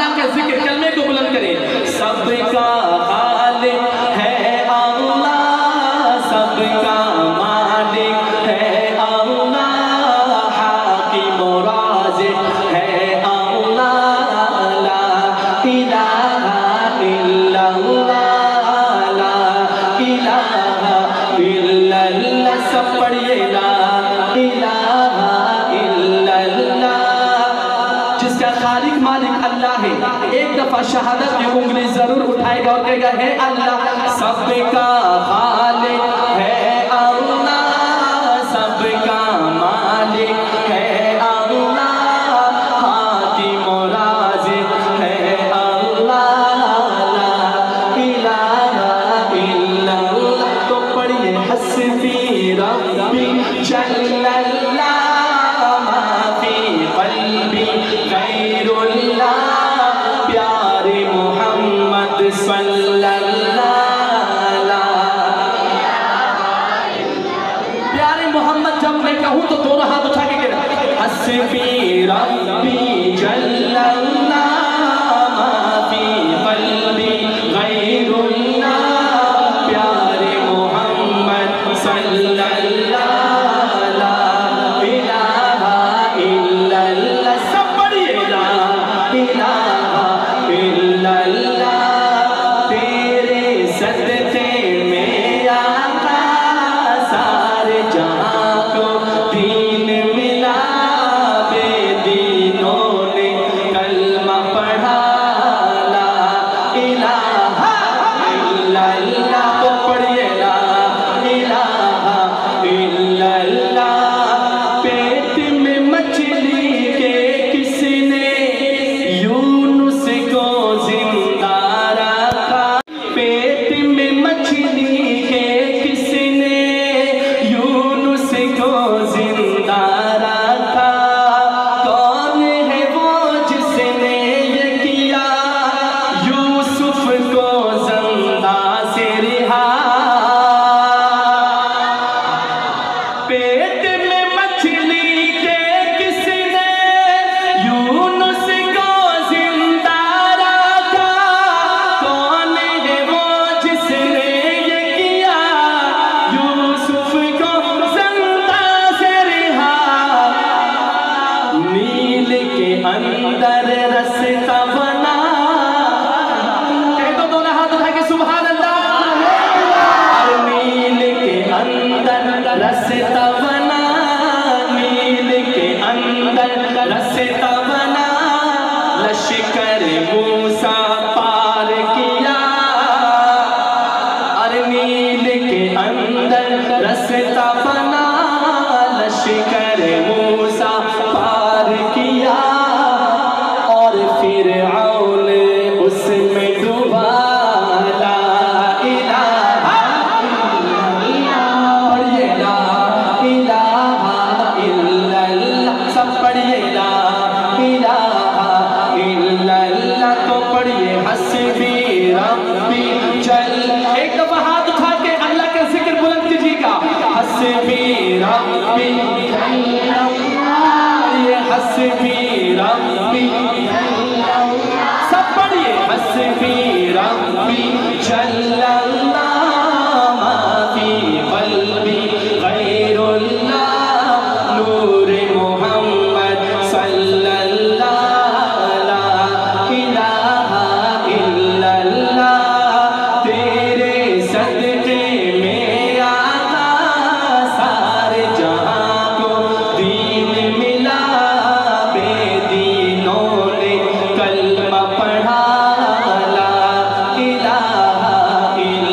अल्लाह के जिक्र कलमे को बुलंद करें। सबका खालिक है अल्लाह, सबका मालिक है अल्लाह, हाकिम और राज़िक है अल्लाह, ला इलाहा इल्लल्लाह, ला इलाहा इल्लल्लाह। सब पढ़िए ला इलाहा इल्लल्लाह। जिसका खालिक मालिक अल्लाह है, एक दफा शहादत की उंगली जरूर उठाएगा और कहेगा है अल्लाह। सबका खालिक है अल्लाह, सबका मालिक है अल्लाह, हाकिम और राज़िक है अल्लाह, ला इलाहा इल्लल्लाह। तो पढ़िए हस्बी रब्बी जल्लल्लाह, मा फी क़ल्बी गैरुल्लाह, प्यारे मोहम्मद सल्लल्लाहु। प्यारे मोहम्मद जब मैं कहूँ तो दोनों हाथ उठा के कहना हस्बी रब्बी जल्लल्लाह, मा फी क़ल्बी गैरुल्लाह, प्यारे मोहम्मद सल्लल्लाहु, ला इलाहा इल्लल्लाह। सब पढ़िए ला इलाहा इल्लल्लाह। तेरे सदक़े में आका सारे जहां को दीन मिला, बेदीनों ने कलमा पढ़ा, ला इलाहा इल्लल्लाह। तो पढ़िए ला इलाहा इल्लल्लाह। पेट में मछली के किसने यूनुस को जिंदा रखा, पेट में मछली के किसने यूनुस को जिंदा रखा, कौन है वो जिसने ये किया यूसुफ को जिंदा से रिहा। पेट में मछली के किसने यूनुस को जिंदा रखा, कौन है वो जिसने ये किया यूसुफ को जिंदा से रिहा। नील के अंदर रास्ता बना, कह दो दोनों हाथ उठा के सुभान अल्लाह। नील के अंदर रास्ता बना, नील के अंदर रास्ता बना, लश्कर मूसा पार किया। और नील के अंदर रास्ता बना, लश्कर मूसा पार किया, और फिरऔन उसमें डूबा, ला इलाहा इल्लल्लाह। पढ़िए ला इलाहा इल्लल्लाह। सब पढ़िए ला इलाहा इल्लल्लाह। तो पढ़िए हस्बी रब्बी जल। एक दफा हाथ उठा के अल्लाह का जिक्र बुलंद कीजिएगा। हस्बी रब्बी जल्लल्लाह, ये हस्बी रब्बी। सब पढ़िए हस्बी रब्बी जल्लल्लाह, मा फी क़ल्बी गैरुल्लाह, नूर मोहम्मद सल्लल्लाहु, ला इलाहा इल्लल्लाह। तेरे सदक़े में आका सारे जहां को दीन मिला, बेदीनों ने कलमा पढ़ा, ला इलाहा इल्लल्लाह।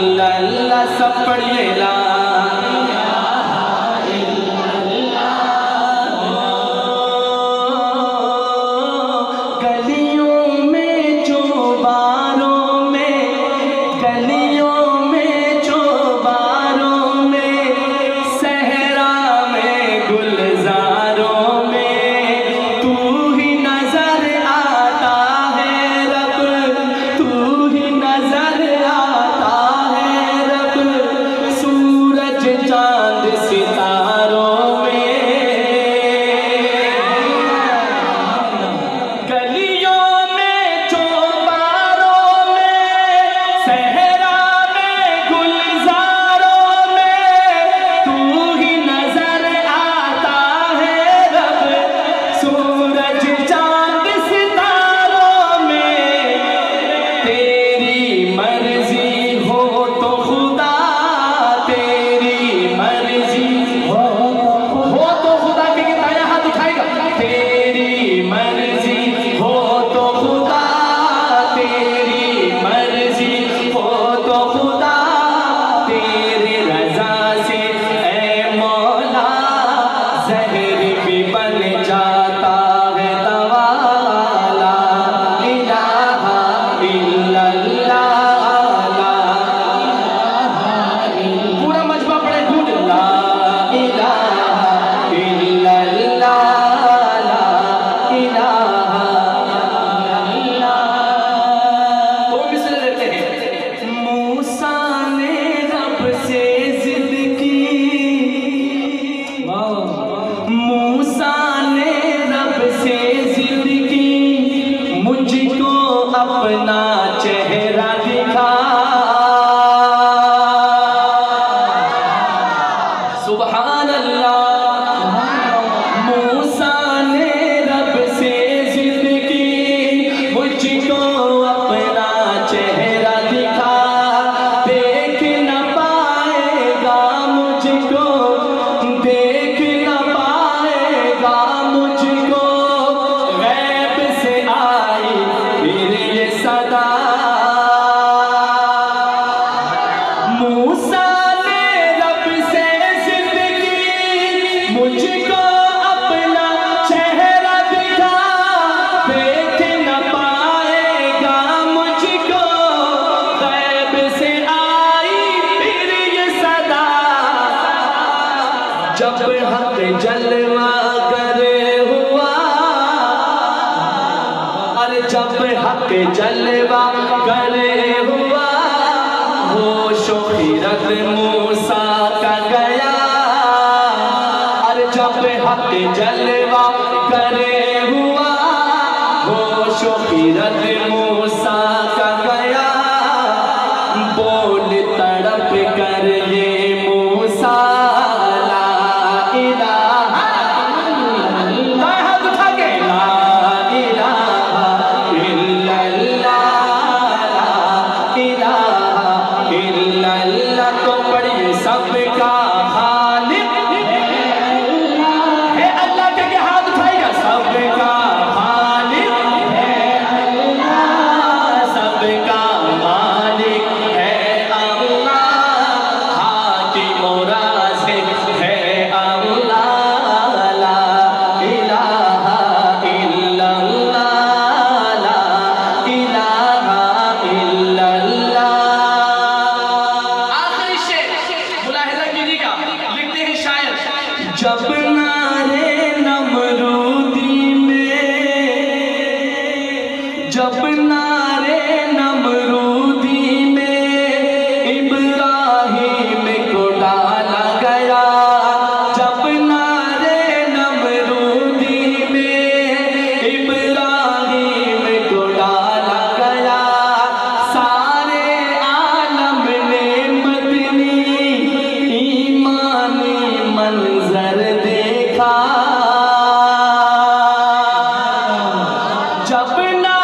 अपना चेहरा दिखा। सुभान अल्लाह। मूसा ने रब से जिद की, मुझको अपना चेहरा दिखा। देख न पाएगा मुझको, देख न पाएगा मुझको, गैब से आई फिर ये सदा। मूसा ने रब से जिद की, मुझको अपना चेहरा दिखा। देख न पाएगा मुझको, गैब से आई फिर ये सदा। जब हक जलवा करे हुआ, अरे जब हक जलवा करे हुआ, होशो खीरत मूसा का गया। अरे जब हक जलवा करे हुआ, होशो खीरत मूसा का गया। बोल तड़प कर ये मूसा, ला इलाहा इल्लल्लाह, हाथ उठा के ला इलाहा इल्लल्लाह, ला इलाहा इल्लल्लाह। तो पढ़िए सबका खालिक है अल्लाह के हाथ उठाइएगा। सबका खालिक है अल्लाह, सबका मालिक है अल्लाह, हाकिम और राज़िक है अल्लाह। ला इलाहा इल्लल्लाह, ला इलाहा इल्लल्लाह। आखिरी शेर मुलाहिज़ा कीजिएगा, लिखते हैं शायर। जब नारे नमरूदी में, जब नारे नमरूदी में इब्राहिम को डाला गया। जब नारे नमरूदी में इब्राहिम को डाला गया, सारे आलम ने मदनी ईमानी मंजर देखा। जब ना